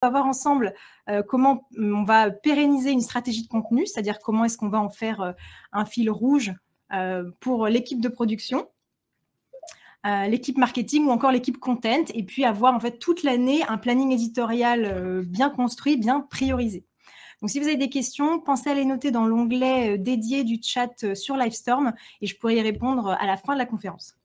va voir ensemble comment on va pérenniser une stratégie de contenu, c'est-à-dire comment est-ce qu'on va en faire un fil rouge pour l'équipe de production, l'équipe marketing ou encore l'équipe content, et puis avoir en fait toute l'année un planning éditorial bien construit, bien priorisé. Donc, si vous avez des questions, pensez à les noter dans l'onglet dédié du chat sur Livestorm et je pourrai y répondre à la fin de la conférence.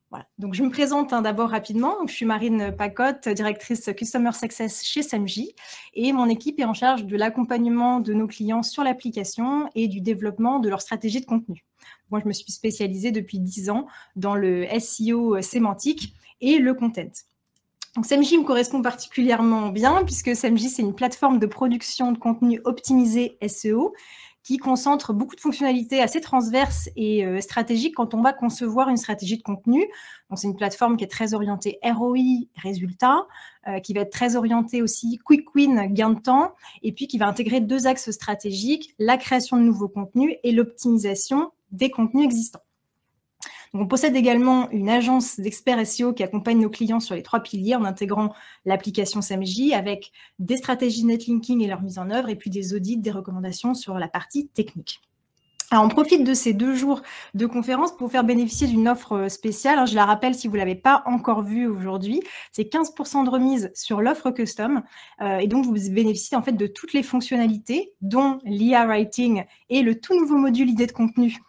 Voilà. Donc, je me présente d'abord rapidement. Donc, je suis Marine Pacotte, directrice Customer Success chez Semji, et mon équipe est en charge de l'accompagnement de nos clients sur l'application et du développement de leur stratégie de contenu. Moi, je me suis spécialisée depuis 10 ans dans le SEO sémantique et le content. Donc, Semji me correspond particulièrement bien puisque Semji, c'est une plateforme de production de contenu optimisé SEO qui concentre beaucoup de fonctionnalités assez transverses et stratégiques quand on va concevoir une stratégie de contenu. Donc, c'est une plateforme qui est très orientée ROI, résultats, qui va être très orientée aussi quick win, gain de temps, et puis qui va intégrer 2 axes stratégiques, la création de nouveaux contenus et l'optimisation des contenus existants. Donc, on possède également une agence d'experts SEO qui accompagne nos clients sur les 3 piliers en intégrant l'application Semji avec des stratégies de netlinking et leur mise en œuvre et puis des audits, des recommandations sur la partie technique. Alors, on profite de ces 2 jours de conférence pour vous faire bénéficier d'une offre spéciale. Alors, je la rappelle si vous ne l'avez pas encore vue aujourd'hui, c'est 15% de remise sur l'offre custom. Et donc, vous bénéficiez en fait de toutes les fonctionnalités, dont l'IA Writing et le tout nouveau module idée de contenu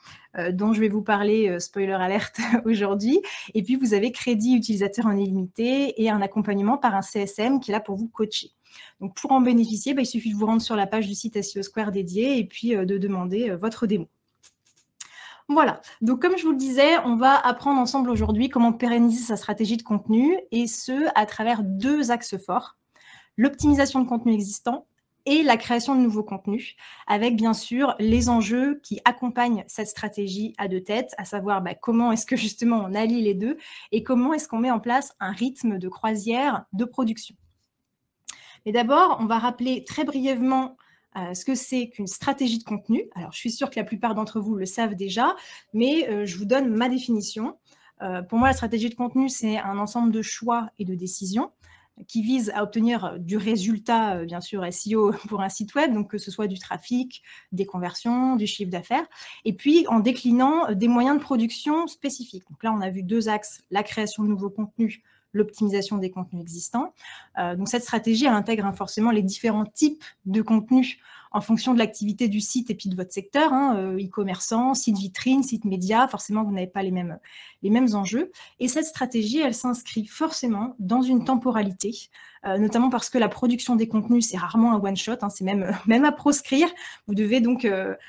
dont je vais vous parler, spoiler alerte, aujourd'hui. Et puis, vous avez crédit utilisateur en illimité et un accompagnement par un CSM qui est là pour vous coacher. Donc, pour en bénéficier, il suffit de vous rendre sur la page du site SEO Square dédié et puis de demander votre démo. Voilà, donc comme je vous le disais, on va apprendre ensemble aujourd'hui comment pérenniser sa stratégie de contenu et ce, à travers 2 axes forts, l'optimisation de contenu existant et la création de nouveaux contenus, avec bien sûr les enjeux qui accompagnent cette stratégie à 2 têtes, à savoir comment est-ce que justement on allie les 2 et comment est-ce qu'on met en place un rythme de croisière de production. Mais d'abord, on va rappeler très brièvement ce que c'est qu'une stratégie de contenu. Alors, je suis sûre que la plupart d'entre vous le savent déjà, mais je vous donne ma définition. Pour moi, la stratégie de contenu, c'est un ensemble de choix et de décisions qui vise à obtenir du résultat, bien sûr, SEO pour un site web, donc que ce soit du trafic, des conversions, du chiffre d'affaires, et puis en déclinant des moyens de production spécifiques. Donc là, on a vu 2 axes, la création de nouveaux contenus, l'optimisation des contenus existants. Donc cette stratégie, elle intègre forcément les différents types de contenus en fonction de l'activité du site et puis de votre secteur, e-commerçant, site vitrine, site média, forcément vous n'avez pas les mêmes enjeux. Et cette stratégie, elle s'inscrit forcément dans une temporalité, notamment parce que la production des contenus, c'est rarement un one-shot, c'est même à proscrire. Vous devez donc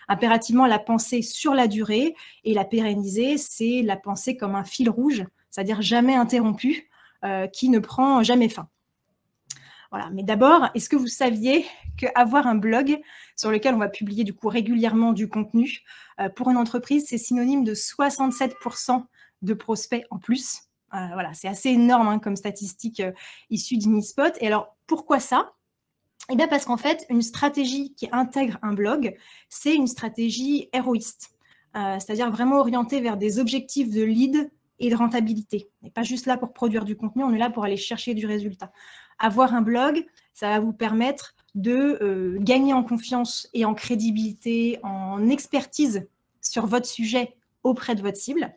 impérativement la penser sur la durée et la pérenniser, c'est la penser comme un fil rouge, c'est-à-dire jamais interrompu, qui ne prend jamais fin. Voilà. Mais d'abord, est-ce que vous saviez qu'avoir un blog sur lequel on va publier du coup régulièrement du contenu, pour une entreprise, c'est synonyme de 67% de prospects en plus. Voilà, c'est assez énorme comme statistique issue d'Inispot. Et alors, pourquoi ça ? Eh bien, parce qu'en fait, une stratégie qui intègre un blog, c'est une stratégie héroïste, c'est-à-dire vraiment orientée vers des objectifs de lead et de rentabilité. On n'est pas juste là pour produire du contenu, on est là pour aller chercher du résultat. Avoir un blog, ça va vous permettre de gagner en confiance et en crédibilité, en expertise sur votre sujet auprès de votre cible.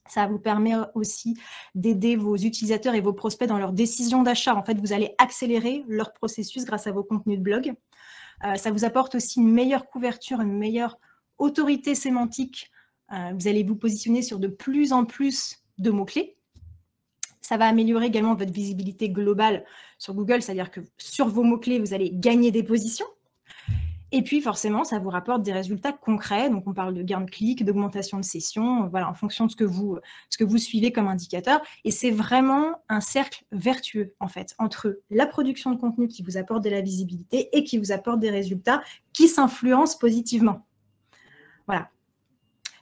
Ça vous permet aussi d'aider vos utilisateurs et vos prospects dans leur décision d'achat. En fait, vous allez accélérer leur processus grâce à vos contenus de blog. Ça vous apporte aussi une meilleure couverture, une meilleure autorité sémantique. Vous allez vous positionner sur de plus en plus de mots-clés. Ça va améliorer également votre visibilité globale sur Google, c'est-à-dire que sur vos mots-clés, vous allez gagner des positions. Et puis, forcément, ça vous rapporte des résultats concrets. Donc, on parle de gain de clics, d'augmentation de sessions, voilà, en fonction de ce que vous suivez comme indicateur. Et c'est vraiment un cercle vertueux, en fait, entre la production de contenu qui vous apporte de la visibilité et qui vous apporte des résultats qui s'influencent positivement. Voilà.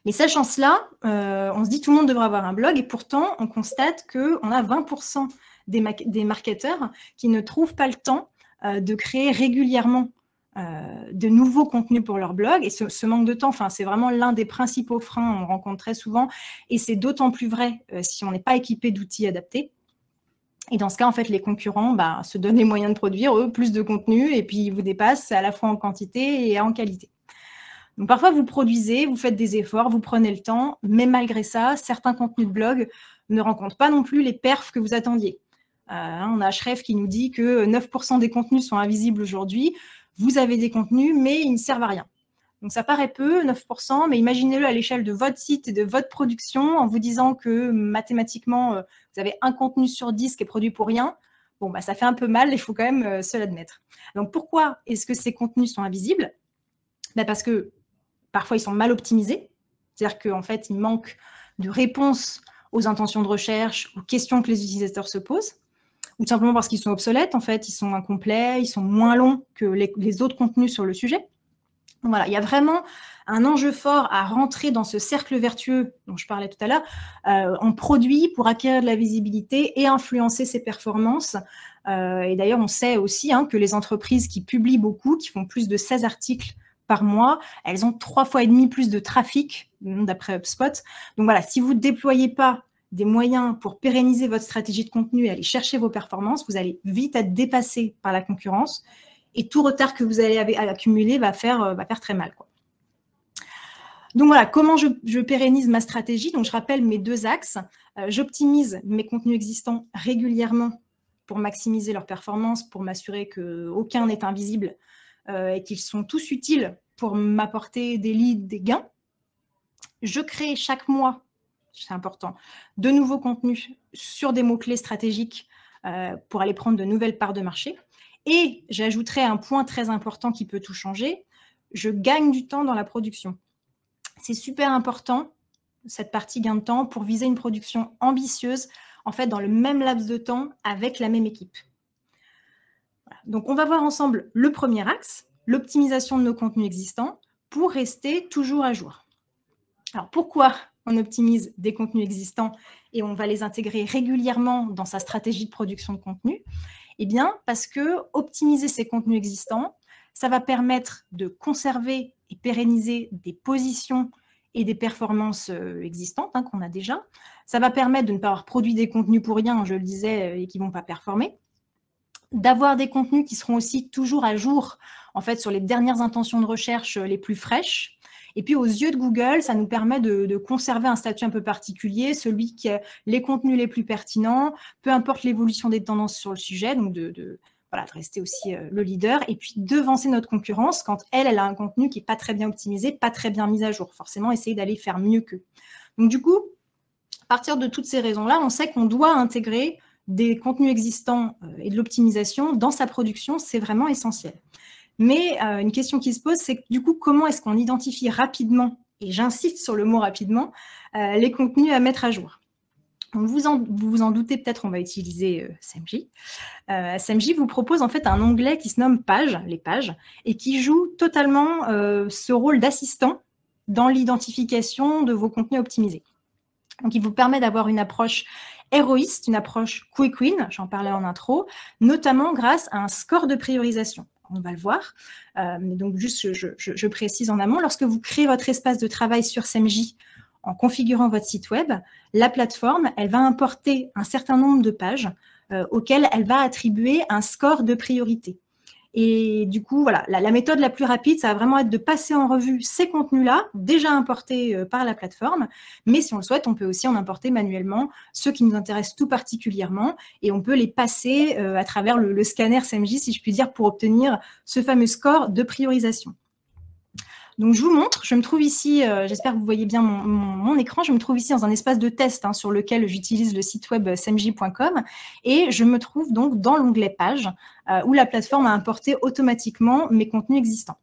Mais sachant cela, on se dit tout le monde devrait avoir un blog et pourtant, on constate qu'on a 20% des marketeurs qui ne trouvent pas le temps de créer régulièrement de nouveaux contenus pour leur blog. Et ce manque de temps, c'est vraiment l'un des principaux freins, on rencontre très souvent, et c'est d'autant plus vrai si on n'est pas équipé d'outils adaptés. Et dans ce cas, en fait, les concurrents se donnent les moyens de produire, eux, plus de contenu, et puis ils vous dépassent à la fois en quantité et en qualité. Donc parfois, vous produisez, vous faites des efforts, vous prenez le temps, mais malgré ça, certains contenus de blog ne rencontrent pas non plus les perfs que vous attendiez. On a Href qui nous dit que 9% des contenus sont invisibles aujourd'hui. Vous avez des contenus, mais ils ne servent à rien. Donc ça paraît peu, 9%, mais imaginez-le à l'échelle de votre site et de votre production en vous disant que mathématiquement, vous avez un contenu sur 10 qui est produit pour rien. Bon, ça fait un peu mal, il faut quand même se l'admettre. Donc pourquoi est-ce que ces contenus sont invisibles? Parce que parfois, ils sont mal optimisés. C'est-à-dire qu'en fait, il manque de réponses aux intentions de recherche, aux questions que les utilisateurs se posent, ou tout simplement parce qu'ils sont obsolètes, en fait, ils sont incomplets, ils sont moins longs que les autres contenus sur le sujet. Donc voilà, il y a vraiment un enjeu fort à rentrer dans ce cercle vertueux dont je parlais tout à l'heure, en produit pour acquérir de la visibilité et influencer ses performances. Et d'ailleurs, on sait aussi que les entreprises qui publient beaucoup, qui font plus de 16 articles par mois, elles ont 3,5 fois plus de trafic, d'après HubSpot. Donc voilà, si vous ne déployez pas des moyens pour pérenniser votre stratégie de contenu et aller chercher vos performances, vous allez vite être dépassé par la concurrence et tout retard que vous allez accumuler va faire très mal, quoi. Donc voilà, comment je pérennise ma stratégie? Donc je rappelle mes 2 axes. J'optimise mes contenus existants régulièrement pour maximiser leurs performances, pour m'assurer qu'aucun n'est invisible et qu'ils sont tous utiles pour m'apporter des leads, des gains. Je crée chaque mois, c'est important, de nouveaux contenus sur des mots-clés stratégiques pour aller prendre de nouvelles parts de marché. Et j'ajouterai un point très important qui peut tout changer, je gagne du temps dans la production. C'est super important, cette partie gain de temps, pour viser une production ambitieuse, en fait, dans le même laps de temps avec la même équipe. Voilà. Donc, on va voir ensemble le premier axe, l'optimisation de nos contenus existants pour rester toujours à jour. Alors, pourquoi on optimise des contenus existants et on va les intégrer régulièrement dans sa stratégie de production de contenu? Eh bien, parce que optimiser ces contenus existants, ça va permettre de conserver et pérenniser des positions et des performances existantes qu'on a déjà. Ça va permettre de ne pas avoir produit des contenus pour rien, je le disais, et qui ne vont pas performer. D'avoir des contenus qui seront aussi toujours à jour, en fait, sur les dernières intentions de recherche les plus fraîches. Et puis, aux yeux de Google, ça nous permet de conserver un statut un peu particulier, celui qui a les contenus les plus pertinents, peu importe l'évolution des tendances sur le sujet, donc de rester aussi le leader, et puis devancer notre concurrence quand elle a un contenu qui n'est pas très bien optimisé, pas très bien mis à jour. Forcément, essayer d'aller faire mieux qu'eux. Donc, du coup, à partir de toutes ces raisons-là, on sait qu'on doit intégrer des contenus existants et de l'optimisation dans sa production, c'est vraiment essentiel. Mais une question qui se pose, c'est que du coup, comment est-ce qu'on identifie rapidement, et j'insiste sur le mot rapidement, les contenus à mettre à jour? Donc, vous vous en doutez peut-être, on va utiliser SEMJ. SEMJ vous propose en fait un onglet qui se nomme Pages, les pages, et qui joue totalement ce rôle d'assistant dans l'identification de vos contenus optimisés. Donc, il vous permet d'avoir une approche héroïste, une approche quick win, j'en parlais en intro, notamment grâce à un score de priorisation. On va le voir. Mais donc, juste, je précise en amont, lorsque vous créez votre espace de travail sur SEMJ en configurant votre site web, la plateforme, elle va importer un certain nombre de pages auxquelles elle va attribuer un score de priorité. Et du coup, voilà, la méthode la plus rapide, ça va vraiment être de passer en revue ces contenus-là, déjà importés par la plateforme. Mais si on le souhaite, on peut aussi en importer manuellement ceux qui nous intéressent tout particulièrement. Et on peut les passer à travers le scanner SEMJ, si je puis dire, pour obtenir ce fameux score de priorisation. Donc, je vous montre, je me trouve ici, j'espère que vous voyez bien mon écran, je me trouve ici dans un espace de test sur lequel j'utilise le site web semj.com et je me trouve donc dans l'onglet Pages où la plateforme a importé automatiquement mes contenus existants.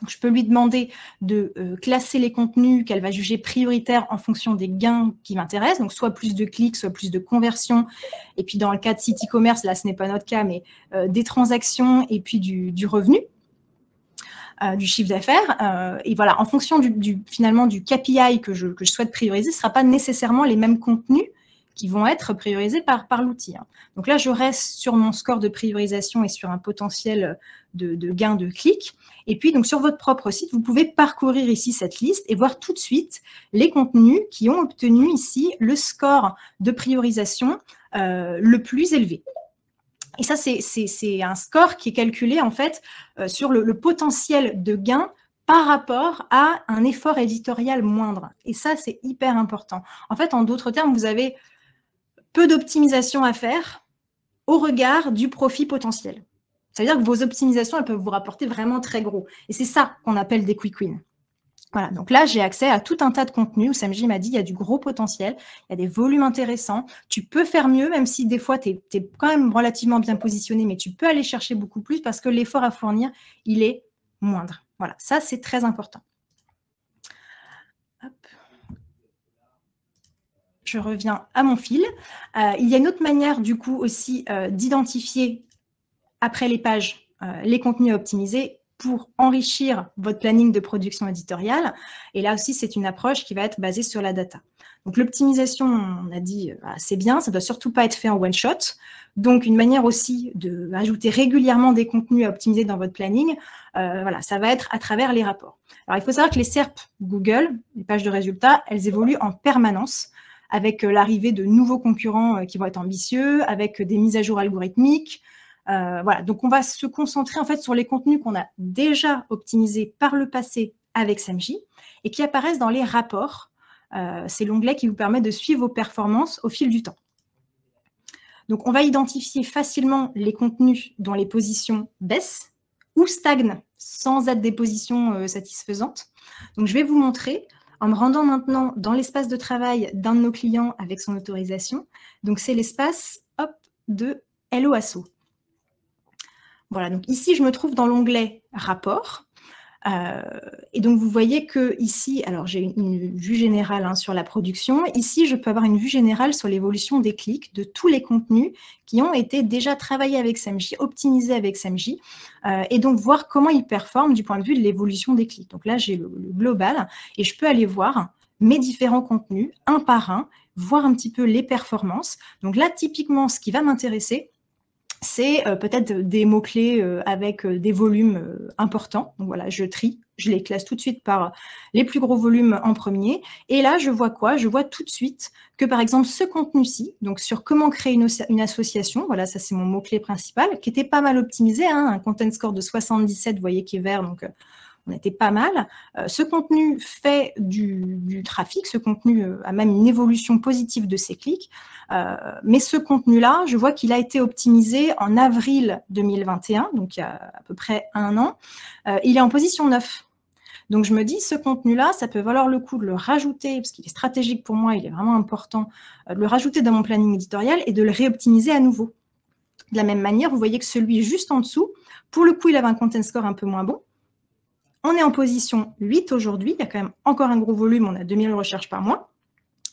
Donc, je peux lui demander de classer les contenus qu'elle va juger prioritaires en fonction des gains qui m'intéressent, donc soit plus de clics, soit plus de conversions, et puis dans le cas de site e-commerce, là ce n'est pas notre cas, mais des transactions et puis du revenu. Du chiffre d'affaires. Et voilà, en fonction finalement du KPI que je souhaite prioriser, ce ne sera pas nécessairement les mêmes contenus qui vont être priorisés par l'outil. Donc là, je reste sur mon score de priorisation et sur un potentiel de gain de clics. Et puis, donc, sur votre propre site, vous pouvez parcourir ici cette liste et voir tout de suite les contenus qui ont obtenu ici le score de priorisation le plus élevé. Et ça, c'est un score qui est calculé en fait sur le potentiel de gain par rapport à un effort éditorial moindre. Et ça, c'est hyper important. En fait, en d'autres termes, vous avez peu d'optimisation à faire au regard du profit potentiel. Ça veut dire que vos optimisations, elles peuvent vous rapporter vraiment très gros. Et c'est ça qu'on appelle des quick wins. Voilà, donc là, j'ai accès à tout un tas de contenus où Samji m'a dit il y a du gros potentiel, il y a des volumes intéressants, tu peux faire mieux, même si des fois, tu es quand même relativement bien positionné, mais tu peux aller chercher beaucoup plus parce que l'effort à fournir, il est moindre. Voilà, ça, c'est très important. Hop. Je reviens à mon fil. Il y a une autre manière, du coup, aussi d'identifier, après les pages, les contenus à optimiser pour enrichir votre planning de production éditoriale. Et là aussi, c'est une approche qui va être basée sur la data. Donc, l'optimisation, on a dit, c'est bien, ça ne doit surtout pas être fait en one-shot. Donc, une manière aussi d'ajouter régulièrement des contenus à optimiser dans votre planning, voilà, ça va être à travers les rapports. Alors, il faut savoir que les SERP Google, les pages de résultats, elles évoluent en permanence avec l'arrivée de nouveaux concurrents qui vont être ambitieux, avec des mises à jour algorithmiques. Voilà, donc on va se concentrer en fait sur les contenus qu'on a déjà optimisés par le passé avec Samji et qui apparaissent dans les rapports. C'est l'onglet qui vous permet de suivre vos performances au fil du temps. Donc, on va identifier facilement les contenus dont les positions baissent ou stagnent sans être des positions satisfaisantes. Donc, je vais vous montrer en me rendant maintenant dans l'espace de travail d'un de nos clients avec son autorisation. Donc, c'est l'espace de Hello Asso. Voilà, donc ici, je me trouve dans l'onglet Rapport. Et donc, vous voyez que ici, alors j'ai une vue générale sur la production. Ici, je peux avoir une vue générale sur l'évolution des clics de tous les contenus qui ont été déjà travaillés avec Samji, optimisés avec Samji, et donc voir comment ils performent du point de vue de l'évolution des clics. Donc là, j'ai le global et je peux aller voir mes différents contenus, un par un, voir un petit peu les performances. Donc là, typiquement, ce qui va m'intéresser, c'est peut-être des mots-clés avec des volumes importants. Donc voilà, je trie, je les classe tout de suite par les plus gros volumes en premier. Et là, je vois quoi? Je vois tout de suite que, par exemple, ce contenu-ci, donc sur comment créer une association, voilà, ça c'est mon mot-clé principal, qui était pas mal optimisé, un content score de 77, vous voyez, qui est vert, donc on était pas mal. Ce contenu fait du trafic, ce contenu a même une évolution positive de ses clics, mais ce contenu-là, je vois qu'il a été optimisé en avril 2021, donc il y a à peu près un an. Il est en position 9. Donc, je me dis, ce contenu-là, ça peut valoir le coup de le rajouter, parce qu'il est stratégique pour moi, il est vraiment important, de le rajouter dans mon planning éditorial et de le réoptimiser à nouveau. De la même manière, vous voyez que celui juste en dessous, pour le coup, il avait un content score un peu moins bon. On est en position 8 aujourd'hui, il y a quand même encore un gros volume, on a 2000 recherches par mois.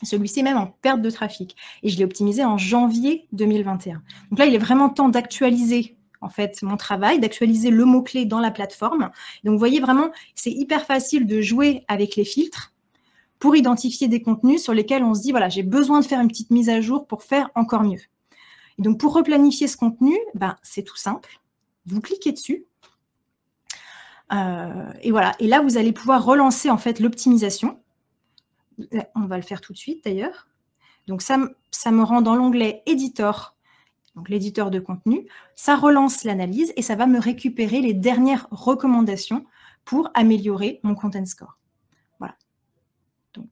Celui-ci est même en perte de trafic. Et je l'ai optimisé en janvier 2021. Donc là, il est vraiment temps d'actualiser en fait mon travail, d'actualiser le mot-clé dans la plateforme. Donc vous voyez vraiment, c'est hyper facile de jouer avec les filtres pour identifier des contenus sur lesquels on se dit, voilà, j'ai besoin de faire une petite mise à jour pour faire encore mieux. Et donc pour replanifier ce contenu, c'est tout simple. Vous cliquez dessus. Et voilà. Et là, vous allez pouvoir relancer en fait l'optimisation. On va le faire tout de suite d'ailleurs. Donc, ça me rend dans l'onglet Editor, donc l'éditeur de contenu. Ça relance l'analyse et ça va me récupérer les dernières recommandations pour améliorer mon content score. Voilà. Donc,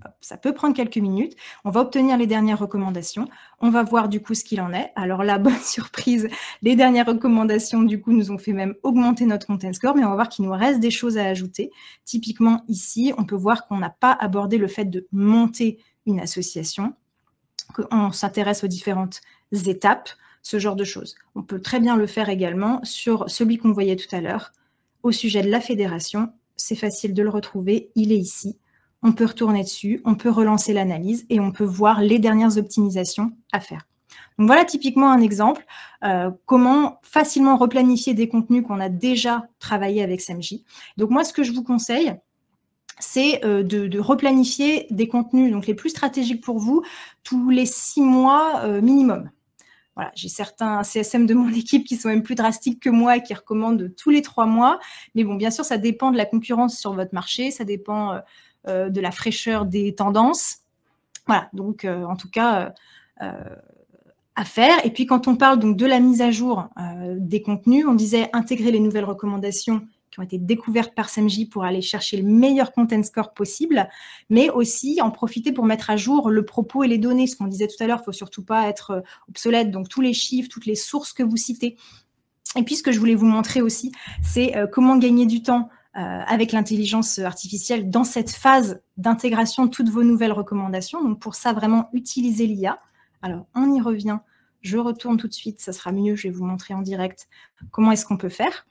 hop, ça peut prendre quelques minutes. On va obtenir les dernières recommandations. On va voir du coup ce qu'il en est. Alors là, bonne surprise, les dernières recommandations du coup nous ont fait même augmenter notre content score, mais on va voir qu'il nous reste des choses à ajouter. Typiquement ici, on peut voir qu'on n'a pas abordé le fait de monter une association, qu'on s'intéresse aux différentes étapes, ce genre de choses. On peut très bien le faire également sur celui qu'on voyait tout à l'heure, au sujet de la fédération. C'est facile de le retrouver, il est ici. On peut retourner dessus, on peut relancer l'analyse et on peut voir les dernières optimisations à faire. Donc voilà typiquement un exemple, comment facilement replanifier des contenus qu'on a déjà travaillé avec Samji. Donc moi, ce que je vous conseille, c'est de replanifier des contenus donc les plus stratégiques pour vous tous les 6 mois minimum. Voilà, j'ai certains CSM de mon équipe qui sont même plus drastiques que moi et qui recommandent tous les 3 mois. Mais bon, bien sûr, ça dépend de la concurrence sur votre marché, ça dépend de la fraîcheur des tendances. Voilà, donc en tout cas, à faire. Et puis, quand on parle donc de la mise à jour des contenus, on disait intégrer les nouvelles recommandations qui ont été découvertes par SAMJ pour aller chercher le meilleur content score possible, mais aussi en profiter pour mettre à jour le propos et les données. Ce qu'on disait tout à l'heure, il ne faut surtout pas être obsolète, donc tous les chiffres, toutes les sources que vous citez. Et puis, ce que je voulais vous montrer aussi, c'est comment gagner du temps avec l'intelligence artificielle dans cette phase d'intégration de toutes vos nouvelles recommandations. Donc, pour ça, vraiment, utiliser l'IA. Alors, on y revient. Je retourne tout de suite, ça sera mieux. Je vais vous montrer en direct comment est-ce qu'on peut faire.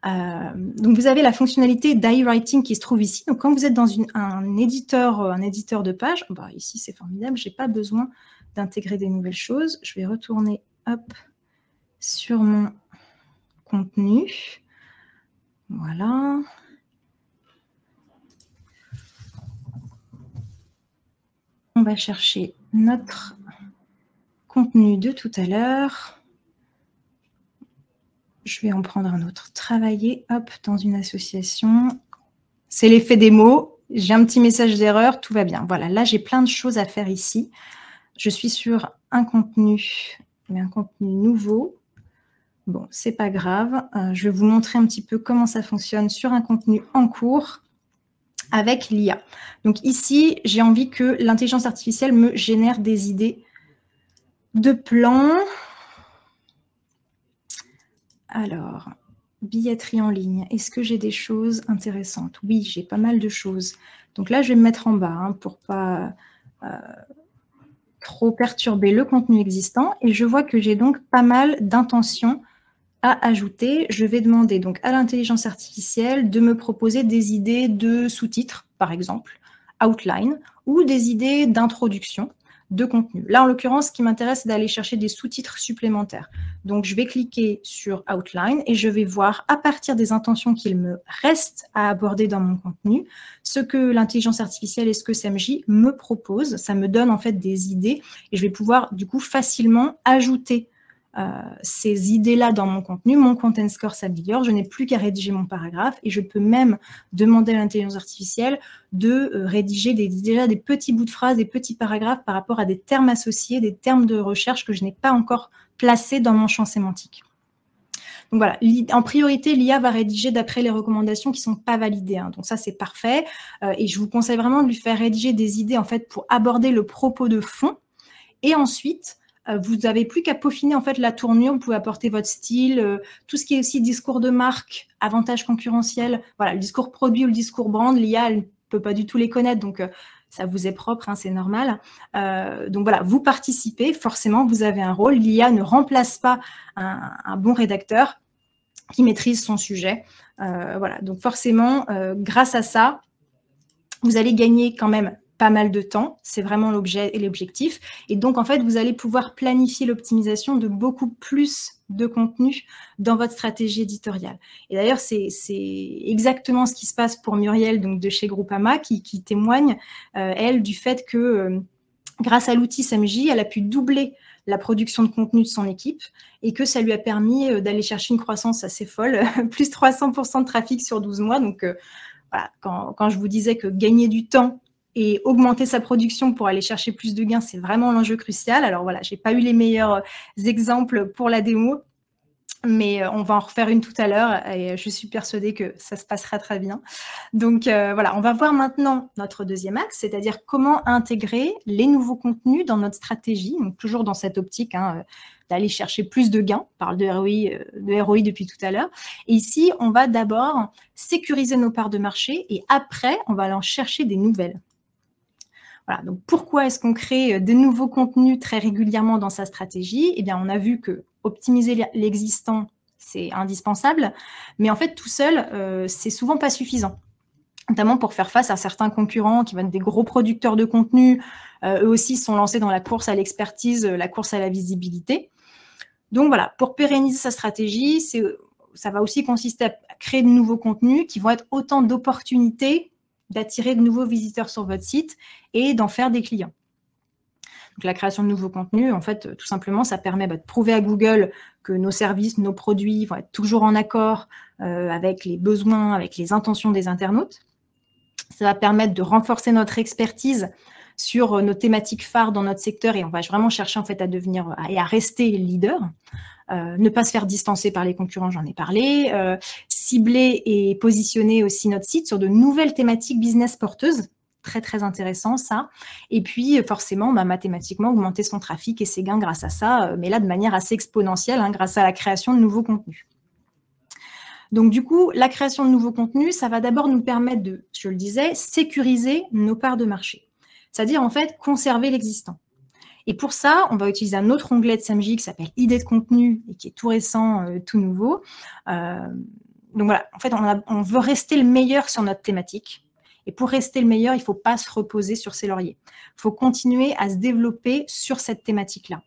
Donc, vous avez la fonctionnalité d'iWriting qui se trouve ici. Donc, quand vous êtes dans un éditeur de page, bah, ici, c'est formidable. Je n'ai pas besoin d'intégrer des nouvelles choses. Je vais retourner, hop, sur mon contenu. Voilà. On va chercher notre contenu de tout à l'heure. Je vais en prendre un autre. Travailler, hop, dans une association. C'est l'effet des mots. J'ai un petit message d'erreur, tout va bien. Voilà, là, j'ai plein de choses à faire ici. Je suis sur un contenu, mais un contenu nouveau. Bon, c'est pas grave. Je vais vous montrer un petit peu comment ça fonctionne sur un contenu en cours avec l'IA. Donc ici, j'ai envie que l'intelligence artificielle me génère des idées de plans. Alors, billetterie en ligne. Est-ce que j'ai des choses intéressantes? Oui, j'ai pas mal de choses. Donc là, je vais me mettre en bas pour pas trop perturber le contenu existant. Et je vois que j'ai donc pas mal d'intentions à ajouter. Je vais demander donc à l'intelligence artificielle de me proposer des idées de sous-titres, par exemple, outline, ou des idées d'introduction de contenu. Là, en l'occurrence, ce qui m'intéresse, c'est d'aller chercher des sous-titres supplémentaires. Donc, je vais cliquer sur outline et je vais voir, à partir des intentions qu'il me reste à aborder dans mon contenu, ce que l'intelligence artificielle et ce que SAMJ me propose. Ça me donne en fait des idées et je vais pouvoir du coup facilement ajouter ces idées-là dans mon contenu. Mon content score s'améliore, je n'ai plus qu'à rédiger mon paragraphe et je peux même demander à l'intelligence artificielle de rédiger déjà des petits bouts de phrases, des petits paragraphes par rapport à des termes associés, des termes de recherche que je n'ai pas encore placés dans mon champ sémantique. Donc voilà, en priorité, l'IA va rédiger d'après les recommandations qui ne sont pas validées. Donc ça, c'est parfait. Et je vous conseille vraiment de lui faire rédiger des idées en fait, pour aborder le propos de fond. Et ensuite, vous n'avez plus qu'à peaufiner en fait la tournure, vous pouvez apporter votre style, tout ce qui est aussi discours de marque, avantage concurrentiel, voilà, le discours produit ou le discours brand, l'IA, elle ne peut pas du tout les connaître, donc ça vous est propre, c'est normal. Donc voilà, vous participez, forcément, vous avez un rôle. L'IA ne remplace pas un bon rédacteur qui maîtrise son sujet. Voilà, donc forcément, grâce à ça, vous allez gagner quand même pas mal de temps, c'est vraiment l'objet et l'objectif. Et donc, en fait, vous allez pouvoir planifier l'optimisation de beaucoup plus de contenu dans votre stratégie éditoriale. Et d'ailleurs, c'est exactement ce qui se passe pour Muriel, donc de chez Groupama, qui témoigne, elle, du fait que grâce à l'outil SAMJ, elle a pu doubler la production de contenu de son équipe et que ça lui a permis d'aller chercher une croissance assez folle, plus 300% de trafic sur 12 mois. Donc, voilà, quand je vous disais que gagner du temps et augmenter sa production pour aller chercher plus de gains, c'est vraiment l'enjeu crucial. Alors voilà, je n'ai pas eu les meilleurs exemples pour la démo, mais on va en refaire une tout à l'heure et je suis persuadée que ça se passera très bien. Donc voilà, on va voir maintenant notre deuxième axe, c'est-à-dire comment intégrer les nouveaux contenus dans notre stratégie, donc toujours dans cette optique d'aller chercher plus de gains. On parle de ROI depuis tout à l'heure. Et ici, on va d'abord sécuriser nos parts de marché et après, on va aller en chercher des nouvelles. Voilà, donc pourquoi est-ce qu'on crée de nouveaux contenus très régulièrement dans sa stratégie? Eh bien, on a vu que optimiser l'existant, c'est indispensable, mais en fait, tout seul, c'est souvent pas suffisant, notamment pour faire face à certains concurrents qui vont être des gros producteurs de contenu. Eux aussi sont lancés dans la course à l'expertise, la course à la visibilité. Donc voilà, pour pérenniser sa stratégie, ça va aussi consister à créer de nouveaux contenus qui vont être autant d'opportunités d'attirer de nouveaux visiteurs sur votre site et d'en faire des clients. Donc, la création de nouveaux contenus, en fait, tout simplement, ça permet de prouver à Google que nos services, nos produits vont être toujours en accord avec les besoins, avec les intentions des internautes. Ça va permettre de renforcer notre expertise sur nos thématiques phares dans notre secteur et on va vraiment chercher en fait à devenir et à rester leader. Ne pas se faire distancer par les concurrents, j'en ai parlé. Cibler et positionner aussi notre site sur de nouvelles thématiques business porteuses. Très, très intéressant, ça. Et puis, forcément, mathématiquement, augmenter son trafic et ses gains grâce à ça, mais là, de manière assez exponentielle, grâce à la création de nouveaux contenus. Donc, du coup, la création de nouveaux contenus, ça va d'abord nous permettre de, je le disais, sécuriser nos parts de marché. C'est-à-dire, en fait, conserver l'existant. Et pour ça, on va utiliser un autre onglet de SAMJ qui s'appelle Idées de contenu et qui est tout récent, tout nouveau. Donc voilà, en fait, on veut rester le meilleur sur notre thématique. Et pour rester le meilleur, il ne faut pas se reposer sur ses lauriers. Il faut continuer à se développer sur cette thématique-là.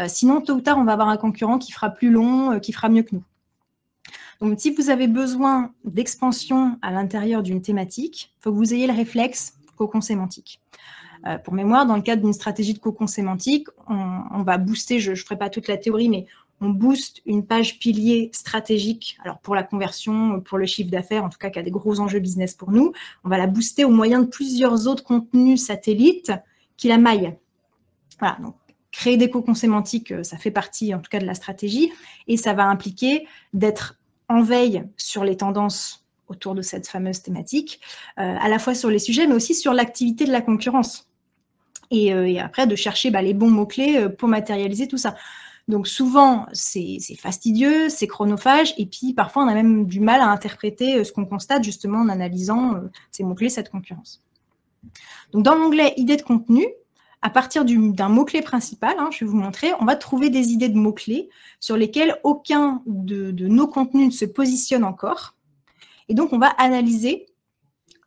Sinon, tôt ou tard, on va avoir un concurrent qui fera plus long, qui fera mieux que nous. Donc, si vous avez besoin d'expansion à l'intérieur d'une thématique, il faut que vous ayez le réflexe cocon sémantique. Pour mémoire, dans le cadre d'une stratégie de cocon sémantique, on va booster, je ne ferai pas toute la théorie, mais on booste une page pilier stratégique, alors pour la conversion, pour le chiffre d'affaires, en tout cas qui a des gros enjeux business pour nous, on va la booster au moyen de plusieurs autres contenus satellites qui la maillent. Voilà, donc créer des cocons sémantiques, ça fait partie en tout cas de la stratégie, et ça va impliquer d'être en veille sur les tendances autour de cette fameuse thématique, à la fois sur les sujets, mais aussi sur l'activité de la concurrence. Et après, de chercher les bons mots-clés pour matérialiser tout ça. Donc souvent, c'est fastidieux, c'est chronophage, et puis parfois, on a même du mal à interpréter ce qu'on constate justement en analysant ces mots-clés, cette concurrence. Donc dans l'onglet « Idées de contenu », à partir d'un mot-clé principal, je vais vous montrer, on va trouver des idées de mots-clés sur lesquels aucun de nos contenus ne se positionne encore. Et donc, on va analyser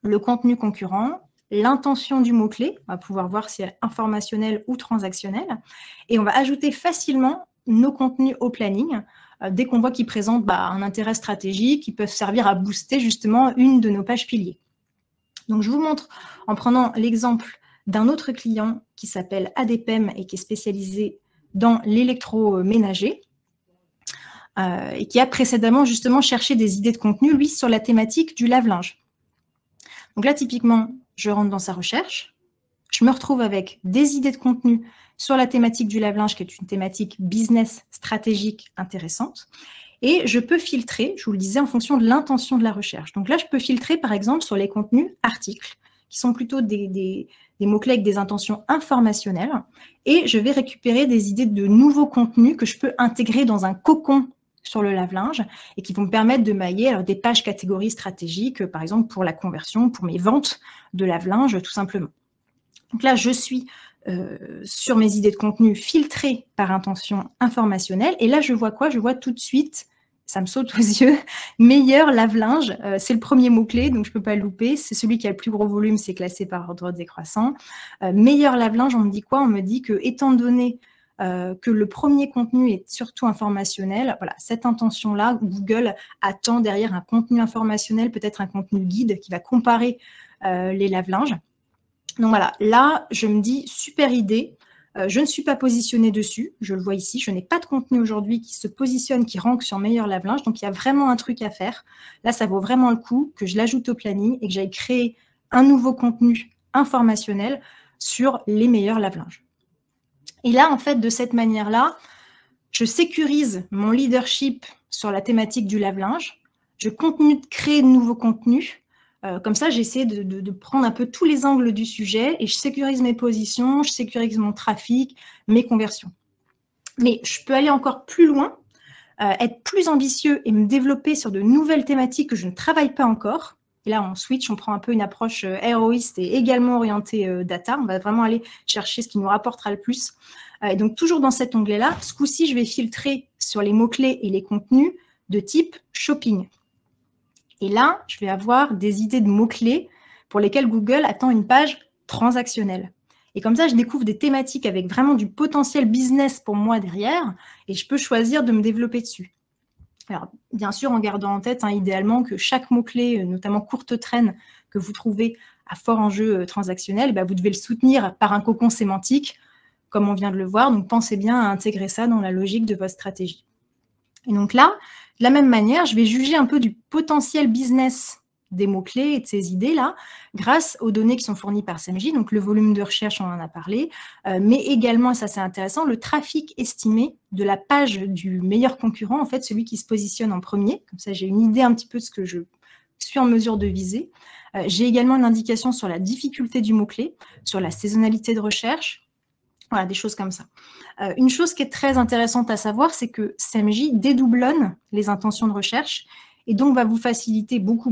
le contenu concurrent, l'intention du mot-clé, on va pouvoir voir si elle est informationnelle ou transactionnelle, et on va ajouter facilement nos contenus au planning dès qu'on voit qu'ils présentent un intérêt stratégique, qui peuvent servir à booster justement une de nos pages piliers. Donc, je vous montre en prenant l'exemple d'un autre client qui s'appelle ADPEM et qui est spécialisé dans l'électroménager et qui a précédemment justement cherché des idées de contenu, lui, sur la thématique du lave-linge. Donc là, typiquement, je rentre dans sa recherche, je me retrouve avec des idées de contenu sur la thématique du lave-linge, qui est une thématique business stratégique intéressante, et je peux filtrer, je vous le disais, en fonction de l'intention de la recherche. Donc là, je peux filtrer, par exemple, sur les contenus articles, qui sont plutôt des mots-clés avec des intentions informationnelles, et je vais récupérer des idées de nouveaux contenus que je peux intégrer dans un cocon sur le lave-linge et qui vont me permettre de mailler des pages catégories stratégiques, par exemple pour la conversion, pour mes ventes de lave-linge, tout simplement. Donc là, je suis sur mes idées de contenu filtrées par intention informationnelle, et là, je vois quoi? Je vois tout de suite, ça me saute aux yeux, meilleur lave-linge, c'est le premier mot-clé, donc je ne peux pas le louper, c'est celui qui a le plus gros volume, c'est classé par ordre décroissant. Meilleur lave-linge, on me dit quoi? On me dit que, étant donné que le premier contenu est surtout informationnel, voilà, cette intention-là, Google attend derrière un contenu informationnel, peut-être un contenu guide qui va comparer les lave-linges. Donc voilà, là, je me dis, super idée. Je ne suis pas positionnée dessus, je le vois ici, je n'ai pas de contenu aujourd'hui qui se positionne, qui rank sur meilleur lave-linge, donc il y a vraiment un truc à faire. Là, ça vaut vraiment le coup que je l'ajoute au planning et que j'aille créer un nouveau contenu informationnel sur les meilleurs lave-linges. Et là, en fait, de cette manière-là, je sécurise mon leadership sur la thématique du lave-linge, je continue de créer de nouveaux contenus. Comme ça, j'essaie de prendre un peu tous les angles du sujet et je sécurise mes positions, je sécurise mon trafic, mes conversions. Mais je peux aller encore plus loin, être plus ambitieux et me développer sur de nouvelles thématiques que je ne travaille pas encore. Et là, on switch, on prend un peu une approche héroïste et également orientée data. On va vraiment aller chercher ce qui nous rapportera le plus. Et donc, toujours dans cet onglet-là, ce coup-ci, je vais filtrer sur les mots-clés et les contenus de type shopping. Et là, je vais avoir des idées de mots-clés pour lesquels Google attend une page transactionnelle. Et comme ça, je découvre des thématiques avec vraiment du potentiel business pour moi derrière et je peux choisir de me développer dessus. Alors, bien sûr, en gardant en tête, idéalement, que chaque mot-clé, notamment courte traîne, que vous trouvez à fort enjeu transactionnel, vous devez le soutenir par un cocon sémantique, comme on vient de le voir. Donc, pensez bien à intégrer ça dans la logique de votre stratégie. Et donc là, de la même manière, je vais juger un peu du potentiel business des mots-clés et de ces idées-là grâce aux données qui sont fournies par SEMJ, donc le volume de recherche, on en a parlé, mais également, ça c'est intéressant, le trafic estimé de la page du meilleur concurrent, en fait, celui qui se positionne en premier. Comme ça, j'ai une idée un petit peu de ce que je suis en mesure de viser. J'ai également une indication sur la difficulté du mot-clé, sur la saisonnalité de recherche, voilà, des choses comme ça. Une chose qui est très intéressante à savoir, c'est que SEMJ dédoublonne les intentions de recherche et donc va vous faciliter beaucoup,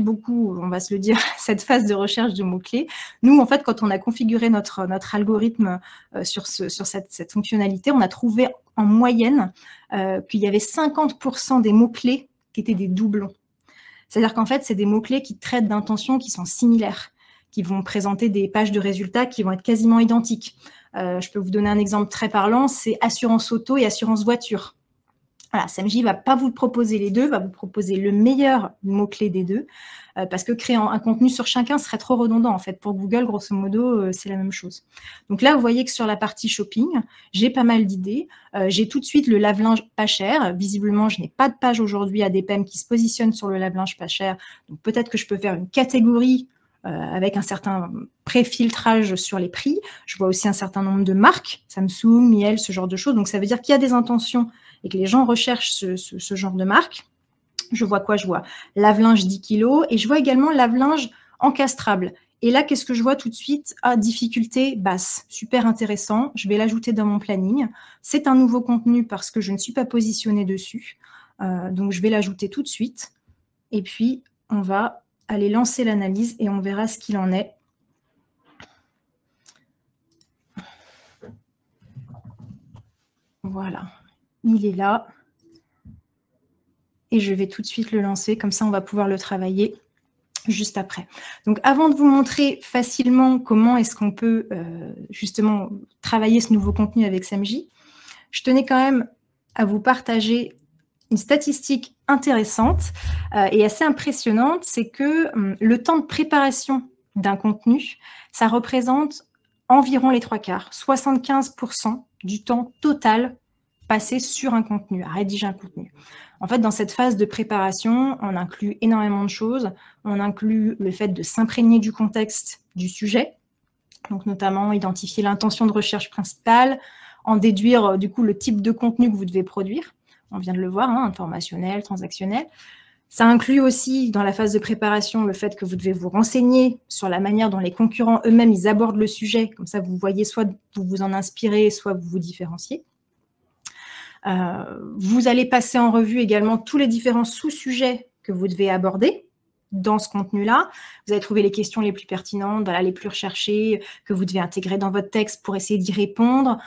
on va se le dire, cette phase de recherche de mots-clés. Nous, en fait, quand on a configuré notre algorithme sur cette fonctionnalité, on a trouvé en moyenne qu'il y avait 50% des mots-clés qui étaient des doublons. C'est-à-dire qu'en fait, c'est des mots-clés qui traitent d'intentions qui sont similaires, qui vont présenter des pages de résultats qui vont être quasiment identiques. Je peux vous donner un exemple très parlant, c'est assurance auto et assurance voiture. Voilà, SEMJ ne va pas vous proposer les deux, va vous proposer le meilleur mot-clé des deux, parce que créer un contenu sur chacun serait trop redondant. En fait, pour Google, grosso modo, c'est la même chose. Donc là, vous voyez que sur la partie shopping, j'ai pas mal d'idées. J'ai tout de suite le lave-linge pas cher. Visiblement, je n'ai pas de page aujourd'hui ADPM qui se positionne sur le lave-linge pas cher. Donc peut-être que je peux faire une catégorie avec un certain pré-filtrage sur les prix. Je vois aussi un certain nombre de marques, Samsung, Miele, ce genre de choses. Donc ça veut dire qu'il y a des intentions et que les gens recherchent ce genre de marque. Je vois quoi? Je vois lave-linge 10 kg et je vois également lave-linge encastrable. Et là, qu'est-ce que je vois tout de suite? Ah, difficulté basse, super intéressant. Je vais l'ajouter dans mon planning. C'est un nouveau contenu parce que je ne suis pas positionnée dessus. Donc, je vais l'ajouter tout de suite. Et puis, on va aller lancer l'analyse et on verra ce qu'il en est. Voilà. Il est là. Et je vais tout de suite le lancer. Comme ça, on va pouvoir le travailler juste après. Donc, avant de vous montrer facilement comment est-ce qu'on peut justement travailler ce nouveau contenu avec SEMJ, je tenais quand même à vous partager une statistique intéressante et assez impressionnante, c'est que le temps de préparation d'un contenu, ça représente environ les 3/4, 75% du temps total passé sur un contenu, à rédiger un contenu. En fait, dans cette phase de préparation, on inclut énormément de choses. On inclut le fait de s'imprégner du contexte du sujet, donc notamment identifier l'intention de recherche principale, en déduire du coup le type de contenu que vous devez produire. On vient de le voir, hein, informationnel, transactionnel. Ça inclut aussi, dans la phase de préparation, le fait que vous devez vous renseigner sur la manière dont les concurrents eux-mêmes ils abordent le sujet. Comme ça, vous voyez, soit vous vous en inspirez, soit vous vous différenciez. Vous allez passer en revue également tous les différents sous-sujets que vous devez aborder dans ce contenu-là. Vous allez trouver les questions les plus pertinentes, voilà, les plus recherchées, que vous devez intégrer dans votre texte pour essayer d'y répondre.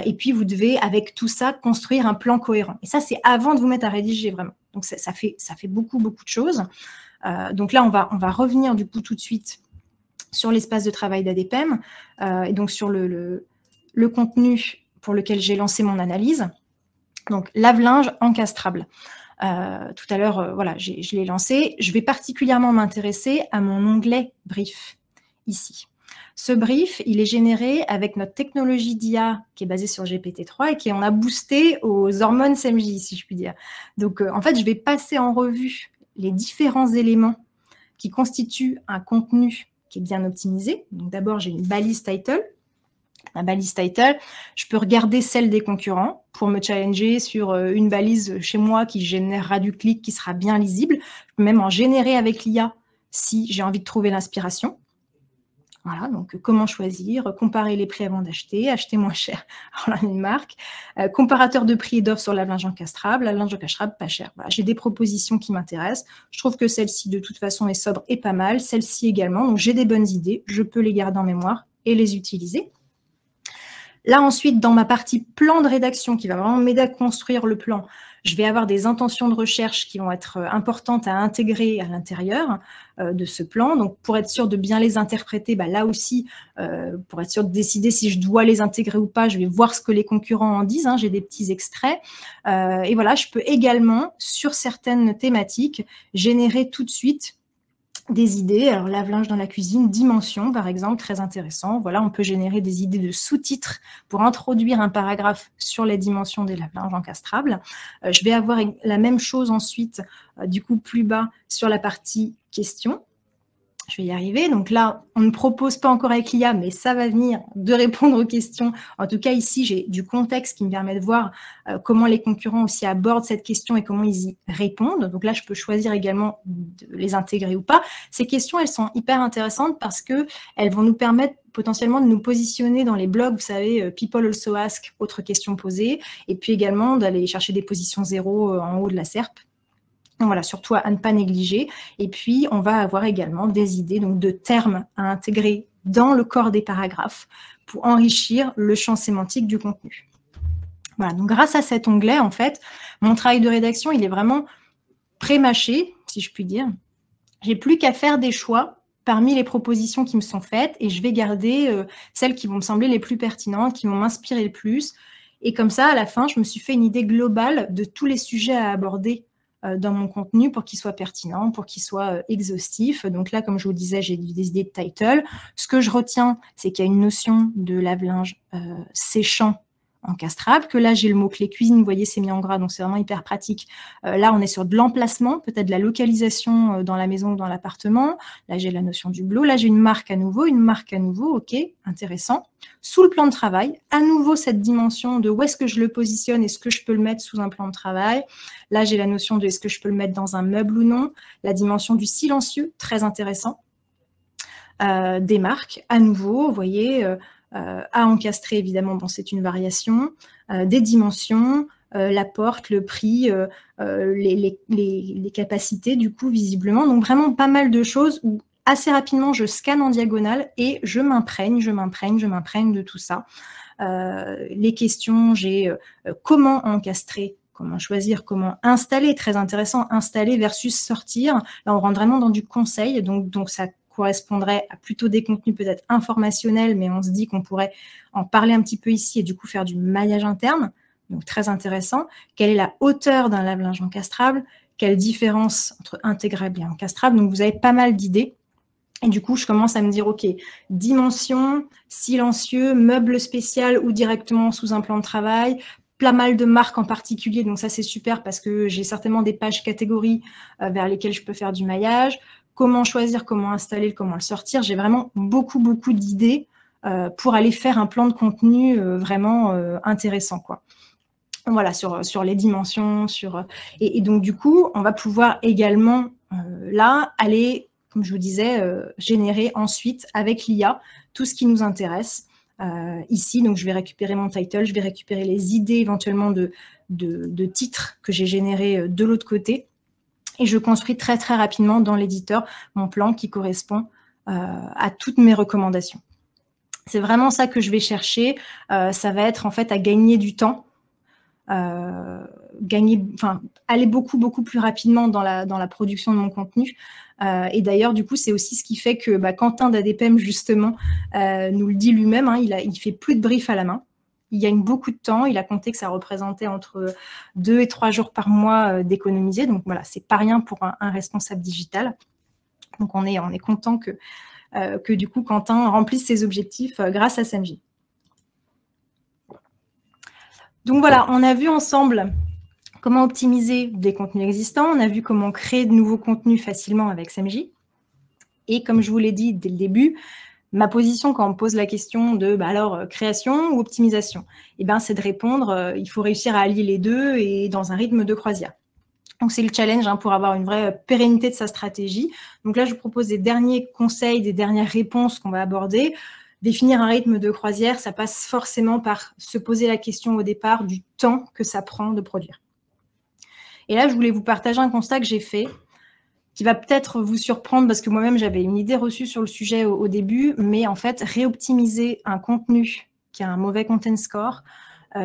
Et puis, vous devez, avec tout ça, construire un plan cohérent. Et ça, c'est avant de vous mettre à rédiger, vraiment. Donc, ça fait beaucoup de choses. Donc là, on va revenir, du coup, tout de suite sur l'espace de travail d'ADPM et donc sur le contenu pour lequel j'ai lancé mon analyse. Donc, lave-linge encastrable. Tout à l'heure, voilà, je l'ai lancé. Je vais particulièrement m'intéresser à mon onglet brief, ici. Ce brief, il est généré avec notre technologie d'IA qui est basée sur GPT-3 et qu'on a boosté aux hormones SEMJ, si je puis dire. Donc, en fait, je vais passer en revue les différents éléments qui constituent un contenu qui est bien optimisé. Donc, d'abord, j'ai une balise title. La balise title, je peux regarder celle des concurrents pour me challenger sur une balise chez moi qui générera du clic, qui sera bien lisible. Je peux même en générer avec l'IA si j'ai envie de trouver l'inspiration. Voilà, donc comment choisir, comparer les prix avant d'acheter, acheter moins cher en une marque, comparateur de prix et d'offres sur lave-linge encastrable, lave-linge encastrable pas cher. Voilà, j'ai des propositions qui m'intéressent. Je trouve que celle-ci, de toute façon, est sobre et pas mal. Celle-ci également, donc j'ai des bonnes idées. Je peux les garder en mémoire et les utiliser. Là, ensuite, dans ma partie plan de rédaction, qui va vraiment m'aider à construire le plan, je vais avoir des intentions de recherche qui vont être importantes à intégrer à l'intérieur de ce plan. Donc, pour être sûr de bien les interpréter, bah, là aussi, pour être sûr de décider si je dois les intégrer ou pas, je vais voir ce que les concurrents en disent. Hein, j'ai des petits extraits. Et voilà, je peux également, sur certaines thématiques, générer tout de suite des idées. Alors, lave-linge dans la cuisine, dimension, par exemple, très intéressant. Voilà, on peut générer des idées de sous-titres pour introduire un paragraphe sur les dimensions des lave-linges encastrables. Je vais avoir la même chose ensuite, du coup, plus bas, sur la partie questions. Je vais y arriver. Donc là, on ne propose pas encore avec l'IA, mais ça va venir de répondre aux questions. En tout cas, ici, j'ai du contexte qui me permet de voir comment les concurrents aussi abordent cette question et comment ils y répondent. Donc là, je peux choisir également de les intégrer ou pas. Ces questions, elles sont hyper intéressantes parce qu'elles vont nous permettre potentiellement de nous positionner dans les blogs, vous savez, People Also Ask, autres questions posées, et puis également d'aller chercher des positions 0 en haut de la SERP. Donc voilà, surtout à ne pas négliger. Et puis, on va avoir également des idées donc de termes à intégrer dans le corps des paragraphes pour enrichir le champ sémantique du contenu. Voilà, donc grâce à cet onglet, en fait, mon travail de rédaction, il est vraiment pré-mâché, si je puis dire. J'ai plus qu'à faire des choix parmi les propositions qui me sont faites et je vais garder celles qui vont me sembler les plus pertinentes, qui vont m'inspirer le plus. Et comme ça, à la fin, je me suis fait une idée globale de tous les sujets à aborder dans mon contenu pour qu'il soit pertinent, pour qu'il soit exhaustif. Donc là, comme je vous disais, j'ai des idées de title. Ce que je retiens, c'est qu'il y a une notion de lave-linge séchant encastrable, que là, j'ai le mot-clé cuisine, vous voyez, c'est mis en gras, donc c'est vraiment hyper pratique. Là, on est sur de l'emplacement, peut-être de la localisation dans la maison ou dans l'appartement. Là, j'ai la notion du boulot. Là, j'ai une marque à nouveau, ok, intéressant. Sous le plan de travail, à nouveau, cette dimension de où est-ce que je le positionne, est-ce que je peux le mettre sous un plan de travail. Là, j'ai la notion de est-ce que je peux le mettre dans un meuble ou non. La dimension du silencieux, très intéressant. Des marques, à nouveau, vous voyez, à encastrer, évidemment, bon, c'est une variation, des dimensions, la porte, le prix, les capacités, du coup, visiblement. Donc, vraiment pas mal de choses où assez rapidement, je scanne en diagonale et je m'imprègne de tout ça. Les questions, j'ai comment encastrer, comment choisir, comment installer, très intéressant, installer versus sortir. Là, on rentre vraiment dans du conseil, donc ça correspondrait à plutôt des contenus peut-être informationnels, mais on se dit qu'on pourrait en parler un petit peu ici et du coup faire du maillage interne, donc très intéressant. Quelle est la hauteur d'un lave-linge encastrable? Quelle différence entre intégrable et encastrable? Donc vous avez pas mal d'idées. Et du coup, je commence à me dire, OK, dimension, silencieux, meuble spécial ou directement sous un plan de travail, pas mal de marques en particulier, donc ça c'est super parce que j'ai certainement des pages catégories vers lesquelles je peux faire du maillage. Comment choisir, comment installer, comment le sortir. J'ai vraiment beaucoup d'idées pour aller faire un plan de contenu vraiment intéressant, quoi. Voilà, sur les dimensions, et donc du coup, on va pouvoir également là aller, comme je vous disais, générer ensuite avec l'IA tout ce qui nous intéresse. Ici, donc je vais récupérer mon title, je vais récupérer les idées éventuellement de titres que j'ai générés de l'autre côté. Et je construis très rapidement dans l'éditeur mon plan qui correspond à toutes mes recommandations. C'est vraiment ça que je vais chercher. Ça va être en fait à gagner du temps, aller beaucoup plus rapidement dans la production de mon contenu. Et d'ailleurs, du coup, c'est aussi ce qui fait que Quentin d'ADPM, justement, nous le dit lui-même, hein, il fait plus de brief à la main. Il gagne beaucoup de temps. Il a compté que ça représentait entre 2 et 3 jours par mois d'économiser. Donc voilà, c'est pas rien pour un responsable digital. Donc on est content que du coup Quentin remplisse ses objectifs grâce à SMJ. Donc voilà, on a vu ensemble comment optimiser des contenus existants. On a vu comment créer de nouveaux contenus facilement avec SMJ. Et comme je vous l'ai dit dès le début, ma position quand on me pose la question de alors création ou optimisation, c'est de répondre il faut réussir à allier les deux et dans un rythme de croisière. Donc c'est le challenge pour avoir une vraie pérennité de sa stratégie. Donc là, je vous propose des derniers conseils, des dernières réponses qu'on va aborder. Définir un rythme de croisière, ça passe forcément par se poser la question au départ du temps que ça prend de produire. Et là, je voulais vous partager un constat que j'ai fait, qui va peut-être vous surprendre parce que moi-même, j'avais une idée reçue sur le sujet au début, mais en fait, réoptimiser un contenu qui a un mauvais content score,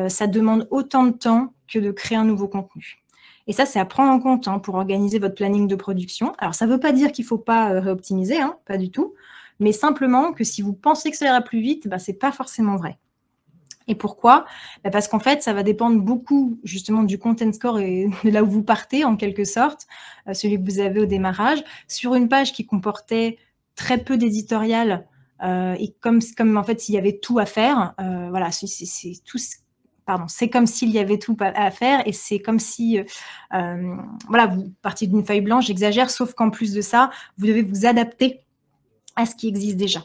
ça demande autant de temps que de créer un nouveau contenu. Et ça, c'est à prendre en compte pour organiser votre planning de production. Alors, ça ne veut pas dire qu'il ne faut pas réoptimiser, pas du tout, mais simplement que si vous pensez que ça ira plus vite, ce n'est pas forcément vrai. Et pourquoi? Parce qu'en fait, ça va dépendre beaucoup justement du content score et de là où vous partez en quelque sorte, celui que vous avez au démarrage. Sur une page qui comportait très peu d'éditorial et comme en fait s'il y avait tout à faire, voilà, c'est comme s'il y avait tout à faire et c'est comme si, voilà, vous partiez d'une feuille blanche, j'exagère, sauf qu'en plus de ça, vous devez vous adapter à ce qui existe déjà.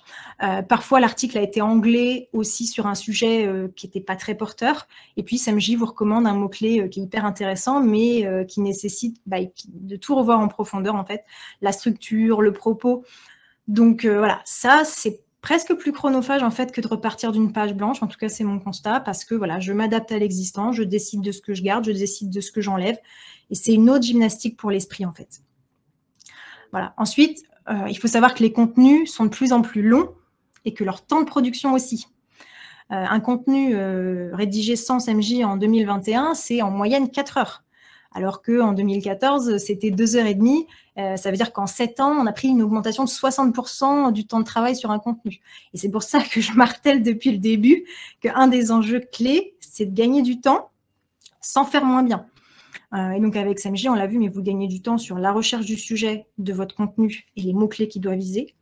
Parfois, l'article a été anglais aussi sur un sujet qui n'était pas très porteur. Et puis, SAMJ vous recommande un mot-clé qui est hyper intéressant, mais qui nécessite de tout revoir en profondeur, en fait, la structure, le propos. Donc, voilà, ça, c'est presque plus chronophage, en fait, que de repartir d'une page blanche. En tout cas, c'est mon constat, parce que, voilà, je m'adapte à l'existant, je décide de ce que je garde, je décide de ce que j'enlève. Et c'est une autre gymnastique pour l'esprit, en fait. Voilà. Ensuite, il faut savoir que les contenus sont de plus en plus longs et que leur temps de production aussi. Un contenu rédigé sans SAMJ en 2021, c'est en moyenne 4 heures. Alors qu'en 2014, c'était 2h30. Ça veut dire qu'en 7 ans, on a pris une augmentation de 60% du temps de travail sur un contenu. Et c'est pour ça que je martèle depuis le début qu'un des enjeux clés, c'est de gagner du temps sans faire moins bien. Et donc, avec SAMJ, on l'a vu, mais vous gagnez du temps sur la recherche du sujet de votre contenu et les mots-clés qu'il doit viser,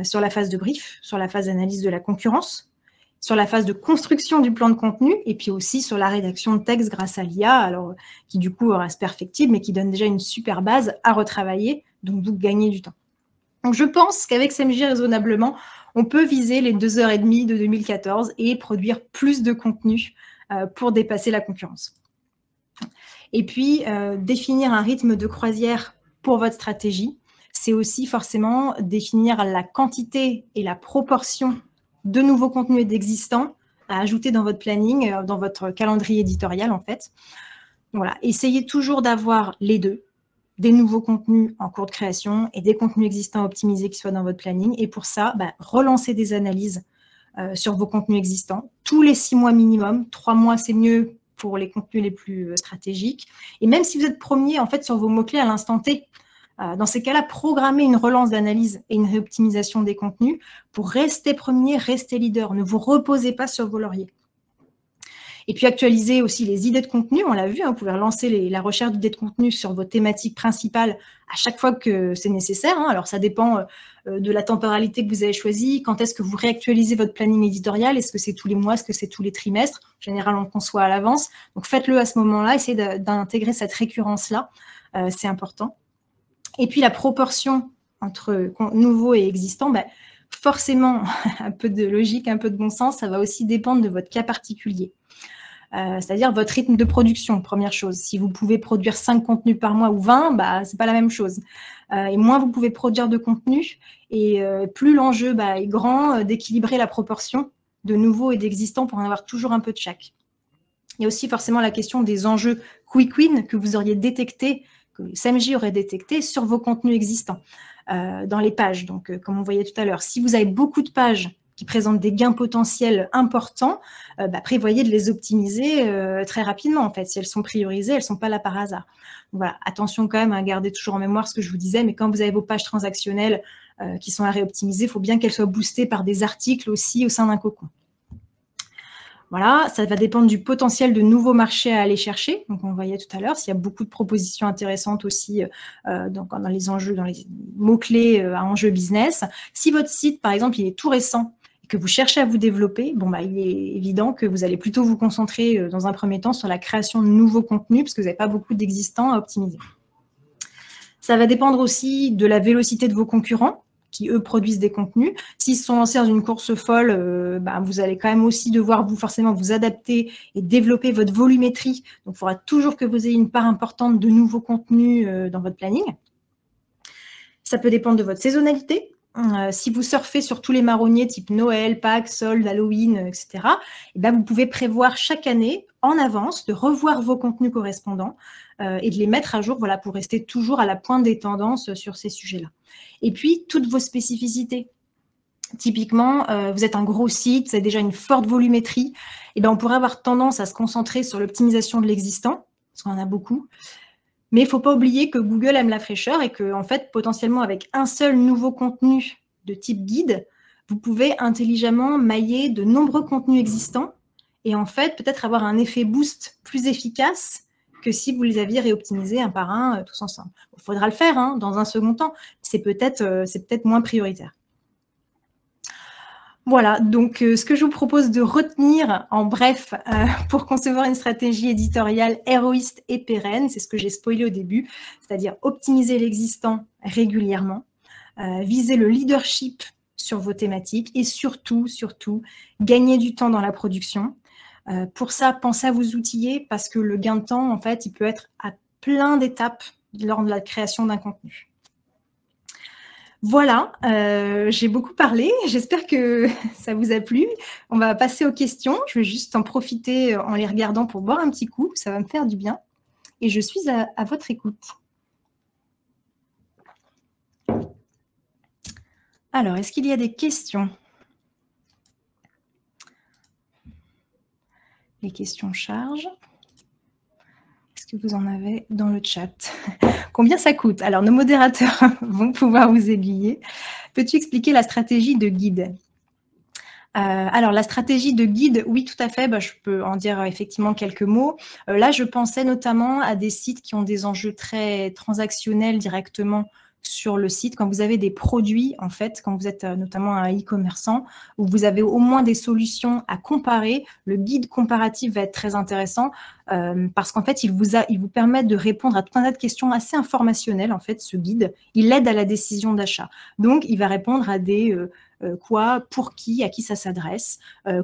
sur la phase de brief, sur la phase d'analyse de la concurrence, sur la phase de construction du plan de contenu, et puis aussi sur la rédaction de texte grâce à l'IA, alors qui du coup reste perfectible, mais qui donne déjà une super base à retravailler, donc vous gagnez du temps. Donc, je pense qu'avec SAMJ, raisonnablement, on peut viser les 2h30 de 2014 et produire plus de contenu pour dépasser la concurrence. Et puis, définir un rythme de croisière pour votre stratégie, c'est aussi forcément définir la quantité et la proportion de nouveaux contenus et d'existants à ajouter dans votre planning, dans votre calendrier éditorial en fait. Voilà, essayez toujours d'avoir les deux, des nouveaux contenus en cours de création et des contenus existants optimisés qui soient dans votre planning. Et pour ça, relancez des analyses sur vos contenus existants tous les 6 mois minimum. 3 mois, c'est mieux pour les contenus les plus stratégiques. Et même si vous êtes premier en fait sur vos mots-clés à l'instant T, dans ces cas-là, programmez une relance d'analyse et une réoptimisation des contenus pour rester premier, rester leader. Ne vous reposez pas sur vos lauriers. Et puis, actualisez aussi les idées de contenu. On l'a vu, vous pouvez relancer la recherche d'idées de contenu sur vos thématiques principales à chaque fois que c'est nécessaire. Alors, ça dépend de la temporalité que vous avez choisie. Quand est-ce que vous réactualisez votre planning éditorial? Est-ce que c'est tous les mois? Est-ce que c'est tous les trimestres? En général, on le conçoit à l'avance. Donc, faites-le à ce moment-là. Essayez d'intégrer cette récurrence-là. C'est important. Et puis, la proportion entre nouveau et existant, forcément, un peu de logique, un peu de bon sens, ça va aussi dépendre de votre cas particulier. C'est-à-dire votre rythme de production, première chose. Si vous pouvez produire 5 contenus par mois ou 20, c'est pas la même chose. Et moins vous pouvez produire de contenu, et plus l'enjeu est grand d'équilibrer la proportion de nouveaux et d'existants pour en avoir toujours un peu de chaque. Il y a aussi forcément la question des enjeux quick win que vous auriez détectés, que SAMJ aurait détecté sur vos contenus existants dans les pages. Donc, comme on voyait tout à l'heure, si vous avez beaucoup de pages qui présentent des gains potentiels importants, prévoyez de les optimiser très rapidement, en fait. Si elles sont priorisées, elles ne sont pas là par hasard. Donc, voilà, attention quand même à garder toujours en mémoire ce que je vous disais, mais quand vous avez vos pages transactionnelles qui sont à réoptimiser, il faut bien qu'elles soient boostées par des articles aussi au sein d'un cocon. Voilà, ça va dépendre du potentiel de nouveaux marchés à aller chercher. Donc, on voyait tout à l'heure, s'il y a beaucoup de propositions intéressantes aussi dans les enjeux, dans les mots-clés à enjeux business. Si votre site, par exemple, il est tout récent et que vous cherchez à vous développer, il est évident que vous allez plutôt vous concentrer dans un premier temps sur la création de nouveaux contenus parce que vous n'avez pas beaucoup d'existants à optimiser. Ça va dépendre aussi de la vélocité de vos concurrents, qui, eux, produisent des contenus. S'ils se sont lancés dans une course folle, vous allez quand même aussi devoir, forcément, vous adapter et développer votre volumétrie. Donc, il faudra toujours que vous ayez une part importante de nouveaux contenus dans votre planning. Ça peut dépendre de votre saisonnalité. Si vous surfez sur tous les marronniers type Noël, Pâques, soldes, Halloween, etc., vous pouvez prévoir chaque année, en avance, de revoir vos contenus correspondants et de les mettre à jour pour rester toujours à la pointe des tendances sur ces sujets-là. Et puis, toutes vos spécificités. Typiquement, vous êtes un gros site, vous avez déjà une forte volumétrie, on pourrait avoir tendance à se concentrer sur l'optimisation de l'existant, parce qu'on en a beaucoup. Mais il ne faut pas oublier que Google aime la fraîcheur et que, en fait, potentiellement, avec un seul nouveau contenu de type guide, vous pouvez intelligemment mailler de nombreux contenus existants et, en fait, peut-être avoir un effet boost plus efficace que si vous les aviez réoptimisés un par un tous ensemble. Il faudra le faire dans un second temps. C'est peut-être moins prioritaire. Voilà, donc ce que je vous propose de retenir en bref pour concevoir une stratégie éditoriale héroïste et pérenne, c'est ce que j'ai spoilé au début, c'est-à-dire optimiser l'existant régulièrement, viser le leadership sur vos thématiques et surtout, gagner du temps dans la production. Pour ça, pensez à vous outiller parce que le gain de temps, en fait, il peut être à plein d'étapes lors de la création d'un contenu. Voilà, j'ai beaucoup parlé. J'espère que ça vous a plu. On va passer aux questions. Je vais juste en profiter en les regardant pour boire un petit coup. Ça va me faire du bien. Et je suis à votre écoute. Alors, est-ce qu'il y a des questions ? Les questions chargent. Est-ce que vous en avez dans le chat ? Combien ça coûte ? Alors, nos modérateurs vont pouvoir vous aiguiller. Peux-tu expliquer la stratégie de guide ? Alors, la stratégie de guide, oui, tout à fait. Je peux en dire effectivement quelques mots. Là, je pensais notamment à des sites qui ont des enjeux très transactionnels directement sur le site. Quand vous avez des produits, en fait, quand vous êtes notamment un e-commerçant, où vous avez au moins des solutions à comparer, le guide comparatif va être très intéressant parce qu'en fait, il vous permet de répondre à tout un tas de questions assez informationnelles, en fait, ce guide. Il aide à la décision d'achat. Donc, il va répondre à des quoi, pour qui, à qui ça s'adresse,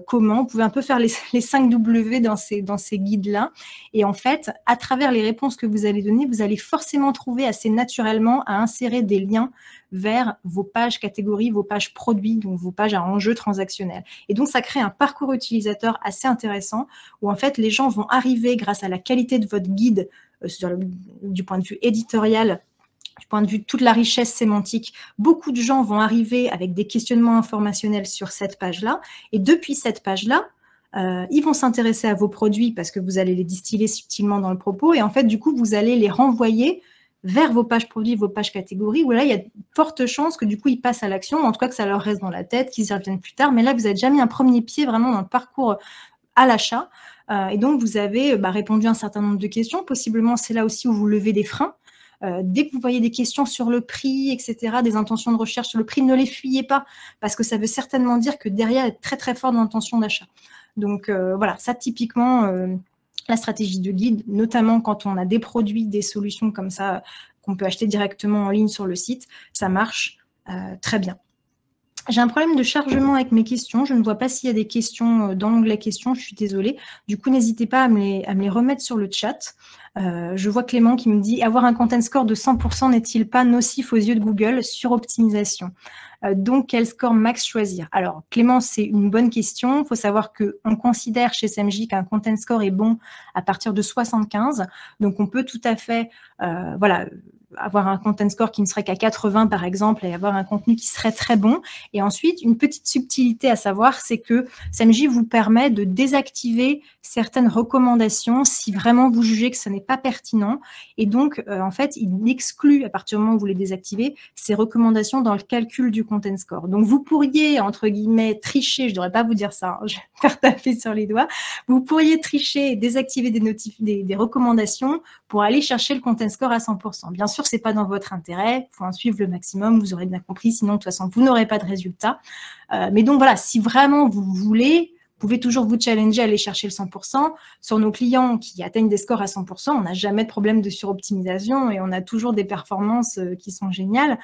comment. Vous pouvez un peu faire les 5 W dans ces guides-là. Et en fait, à travers les réponses que vous allez donner, vous allez forcément trouver assez naturellement à insérer des liens vers vos pages catégories, vos pages produits, donc vos pages à enjeux transactionnels. Et donc, ça crée un parcours utilisateur assez intéressant où en fait, les gens vont arriver grâce à la qualité de votre guide du point de vue éditorial, du point de vue de toute la richesse sémantique, beaucoup de gens vont arriver avec des questionnements informationnels sur cette page-là. Et depuis cette page-là, ils vont s'intéresser à vos produits parce que vous allez les distiller subtilement dans le propos. Et en fait, du coup, vous allez les renvoyer vers vos pages produits, vos pages catégories, où là, il y a de fortes chances que du coup, ils passent à l'action, en tout cas que ça leur reste dans la tête, qu'ils y reviennent plus tard. Mais là, vous avez déjà mis un premier pied vraiment dans le parcours à l'achat. Et donc, vous avez répondu à un certain nombre de questions. Possiblement, c'est là aussi où vous levez des freins. Dès que vous voyez des questions sur le prix, etc., des intentions de recherche sur le prix, ne les fuyez pas, parce que ça veut certainement dire que derrière, il y a très, très forte intention d'achat. Donc, voilà, ça, typiquement, la stratégie de guide, notamment quand on a des produits, des solutions comme ça, qu'on peut acheter directement en ligne sur le site, ça marche très bien. J'ai un problème de chargement avec mes questions. Je ne vois pas s'il y a des questions dans l'onglet questions. Je suis désolée. Du coup, n'hésitez pas à me les remettre sur le chat. Je vois Clément qui me dit « Avoir un content score de 100% n'est-il pas nocif aux yeux de Google sur optimisation ?» Donc, quel score max choisir? Alors, Clément, c'est une bonne question. Il faut savoir qu'on considère chez SMJ qu'un content score est bon à partir de 75. Donc, on peut tout à fait avoir un content score qui ne serait qu'à 80, par exemple, et avoir un contenu qui serait très bon. Et ensuite, une petite subtilité à savoir, c'est que SMJ vous permet de désactiver certaines recommandations si vraiment vous jugez que ce n'est pas pertinent. Et donc, en fait, il exclut, à partir du moment où vous les désactivez, ces recommandations dans le calcul du content score. Donc, vous pourriez, entre guillemets, tricher, je ne devrais pas vous dire ça, hein, je vais faire taper sur les doigts, vous pourriez tricher et désactiver des recommandations pour aller chercher le content score à 100%. Bien sûr, ce n'est pas dans votre intérêt, il faut en suivre le maximum, vous aurez bien compris, sinon de toute façon, vous n'aurez pas de résultat. Mais donc voilà, si vraiment vous voulez, vous pouvez toujours vous challenger à aller chercher le 100%. Sur nos clients qui atteignent des scores à 100%, on n'a jamais de problème de suroptimisation et on a toujours des performances qui sont géniales.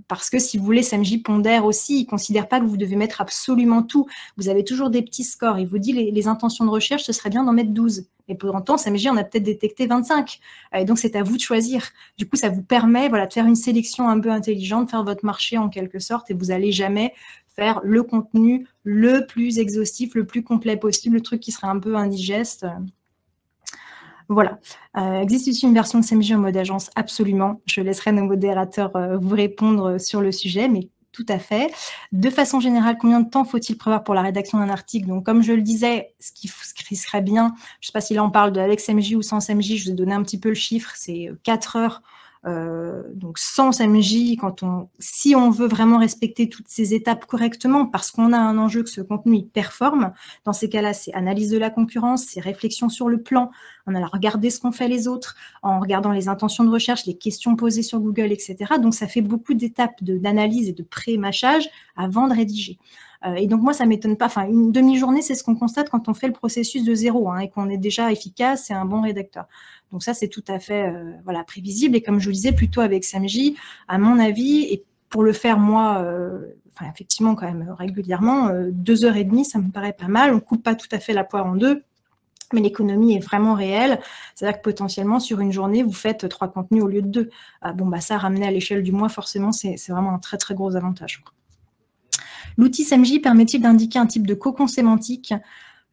Parce que si vous voulez, SMJ pondère aussi, il ne considère pas que vous devez mettre absolument tout. Vous avez toujours des petits scores. Il vous dit les intentions de recherche, ce serait bien d'en mettre 12. Et pour autant, SMJ, on a peut-être détecté 25. Et donc, c'est à vous de choisir. Du coup, ça vous permet de faire une sélection un peu intelligente, de faire votre marché en quelque sorte, et vous n'allez jamais faire le contenu le plus exhaustif, le plus complet possible, le truc qui serait un peu indigeste. Voilà. Existe-t-il une version de SMJ en mode agence? Absolument. Je laisserai nos modérateurs vous répondre sur le sujet, mais tout à fait. De façon générale, combien de temps faut-il prévoir pour la rédaction d'un article? Donc, comme je le disais, ce qui serait bien, je ne sais pas si là on parle avec SMJ ou sans SMJ, je vous ai donné un petit peu le chiffre, c'est 4 heures. Donc sans SMJ, si on veut vraiment respecter toutes ces étapes correctement, parce qu'on a un enjeu que ce contenu il performe, dans ces cas-là, c'est analyse de la concurrence, c'est réflexion sur le plan, on a regardé ce qu'ont fait les autres, en regardant les intentions de recherche, les questions posées sur Google, etc. Donc ça fait beaucoup d'étapes d'analyse et de pré-mâchage avant de rédiger. Et donc moi, ça ne m'étonne pas. Enfin, une demi-journée, c'est ce qu'on constate quand on fait le processus de zéro et qu'on est déjà efficace et un bon rédacteur. Donc ça, c'est tout à fait prévisible. Et comme je vous le disais, plutôt avec SMJ, à mon avis, et pour le faire, moi, enfin, effectivement, quand même régulièrement, 2h30, ça me paraît pas mal. On ne coupe pas tout à fait la poire en deux, mais l'économie est vraiment réelle. C'est-à-dire que potentiellement, sur une journée, vous faites 3 contenus au lieu de 2. Bon, bah, ça, ramené à l'échelle du mois, forcément, c'est vraiment un très, très gros avantage. L'outil SEMJ permet-il d'indiquer un type de cocon sémantique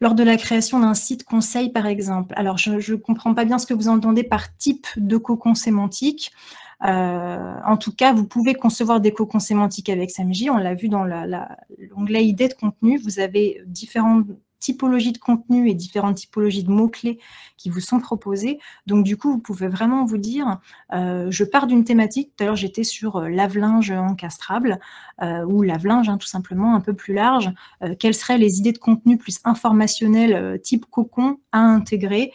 lors de la création d'un site conseil, par exemple? Alors, je ne comprends pas bien ce que vous entendez par type de cocon sémantique. En tout cas, vous pouvez concevoir des cocons sémantiques avec SEMJ. On l'a vu dans l'onglet idées de contenu. Vous avez différentes typologies de contenu et différentes typologies de mots-clés qui vous sont proposées. Donc, du coup, vous pouvez vraiment vous dire, je pars d'une thématique. Tout à l'heure, j'étais sur lave-linge encastrable ou lave-linge, tout simplement, un peu plus large. Quelles seraient les idées de contenu plus informationnelles type cocon à intégrer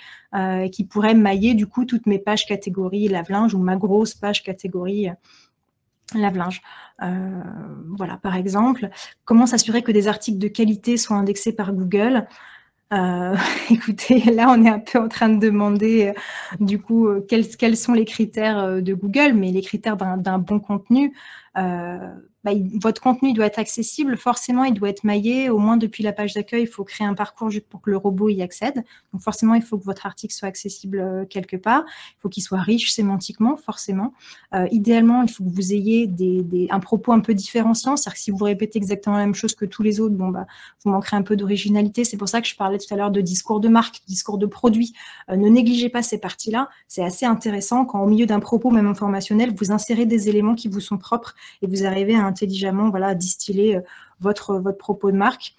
qui pourraient mailler, du coup, toutes mes pages catégorie lave-linge ou ma grosse page catégorie lave-linge. Voilà, par exemple, comment s'assurer que des articles de qualité soient indexés par Google? Écoutez, là, on est un peu en train de demander, du coup, quels sont les critères de Google, mais les critères d'un bon contenu. Votre contenu doit être accessible, forcément, il doit être maillé, au moins depuis la page d'accueil, il faut créer un parcours juste pour que le robot y accède. Donc, forcément, il faut que votre article soit accessible quelque part. Il faut qu'il soit riche sémantiquement, forcément. Idéalement, il faut que vous ayez un propos un peu différenciant, c'est-à-dire que si vous répétez exactement la même chose que tous les autres, bon, vous manquerez un peu d'originalité. C'est pour ça que je parlais tout à l'heure de discours de marque, discours de produit. Ne négligez pas ces parties-là. C'est assez intéressant quand, au milieu d'un propos, même informationnel, vous insérez des éléments qui vous sont propres et vous arrivez à intelligemment distiller votre propos de marque.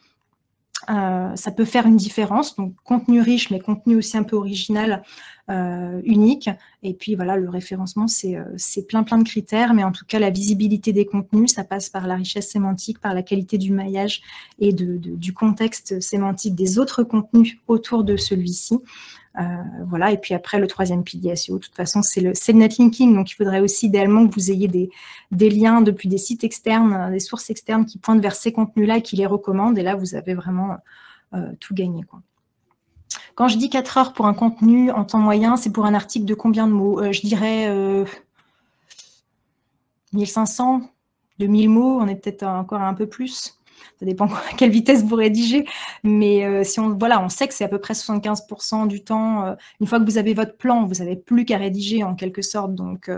Ça peut faire une différence, donc contenu riche, mais contenu aussi un peu original, unique. Et puis voilà, le référencement, c'est plein de critères, mais en tout cas, la visibilité des contenus, ça passe par la richesse sémantique, par la qualité du maillage et du contexte sémantique des autres contenus autour de celui-ci. Voilà, et puis après, le troisième pilier SEO, de toute façon, c'est le netlinking. Donc, il faudrait aussi idéalement que vous ayez des liens depuis des sites externes, des sources externes qui pointent vers ces contenus-là et qui les recommandent. Et là, vous avez vraiment tout gagné, quoi. Quand je dis 4 heures pour un contenu en temps moyen, c'est pour un article de combien de mots? Je dirais 1500, 2000 mots, on est peut-être encore un peu plus. Ça dépend à quelle vitesse vous rédigez, mais si on sait que c'est à peu près 75% du temps. Une fois que vous avez votre plan, vous n'avez plus qu'à rédiger en quelque sorte. Donc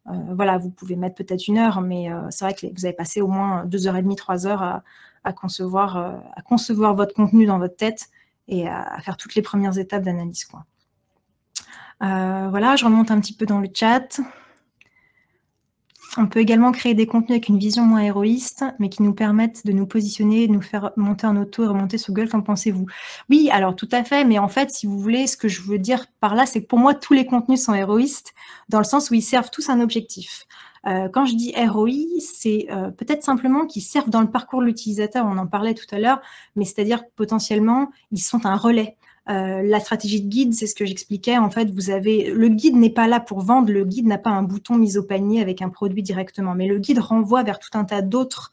voilà, vous pouvez mettre peut-être 1 heure, mais c'est vrai que vous avez passé au moins 2h30, 3 heures à concevoir votre contenu dans votre tête et à faire toutes les premières étapes d'analyse, quoi. Voilà, je remonte un petit peu dans le chat. On peut également créer des contenus avec une vision moins héroïste, mais qui nous permettent de nous positionner, de nous faire monter en auto et remonter sur Google. Qu'en pensez-vous? Oui, alors tout à fait, mais en fait, si vous voulez, ce que je veux dire par là, c'est que pour moi, tous les contenus sont héroïstes, dans le sens où ils servent tous un objectif. Quand je dis ROI, c'est peut-être simplement qu'ils servent dans le parcours de l'utilisateur, on en parlait tout à l'heure, mais c'est-à-dire que potentiellement, ils sont un relais. La stratégie de guide, c'est ce que j'expliquais. En fait, le guide n'est pas là pour vendre, le guide n'a pas un bouton mis au panier avec un produit directement, mais le guide renvoie vers tout un tas d'autres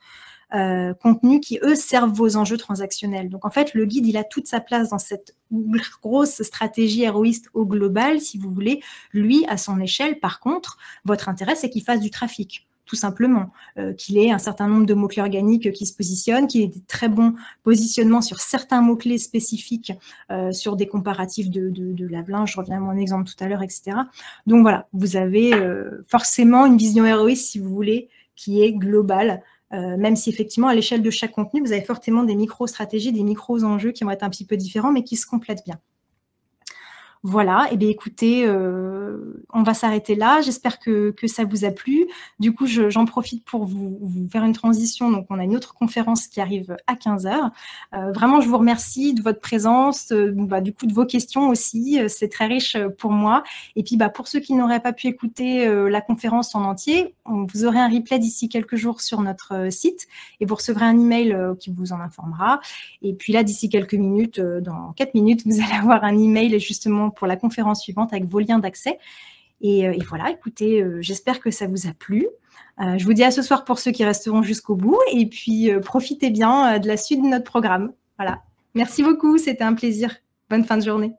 contenus qui, eux, servent vos enjeux transactionnels. Donc, en fait, le guide, il a toute sa place dans cette grosse stratégie héroïste au global, si vous voulez. Lui, à son échelle, par contre, votre intérêt, c'est qu'il fasse du trafic. Tout simplement, qu'il ait un certain nombre de mots-clés organiques qui se positionnent, qu'il ait des très bons positionnements sur certains mots-clés spécifiques, sur des comparatifs de lave-linge, je reviens à mon exemple tout à l'heure, etc. Donc voilà, vous avez forcément une vision héroïste, si vous voulez, qui est globale, même si effectivement, à l'échelle de chaque contenu, vous avez fortement des micro-stratégies, des micro-enjeux qui vont être un petit peu différents, mais qui se complètent bien. Voilà, et bien écoutez, on va s'arrêter là. J'espère que ça vous a plu. Du coup, j'en profite pour vous faire une transition. Donc, on a une autre conférence qui arrive à 15h. Vraiment, je vous remercie de votre présence, du coup, de vos questions aussi. C'est très riche pour moi. Et puis, pour ceux qui n'auraient pas pu écouter la conférence en entier, vous aurez un replay d'ici quelques jours sur notre site et vous recevrez un email qui vous en informera. Et puis là, d'ici quelques minutes, dans 4 minutes, vous allez avoir un email justement pour la conférence suivante avec vos liens d'accès. Et voilà, écoutez, j'espère que ça vous a plu. Je vous dis à ce soir pour ceux qui resteront jusqu'au bout. Et puis, profitez bien de la suite de notre programme. Voilà. Merci beaucoup, c'était un plaisir. Bonne fin de journée.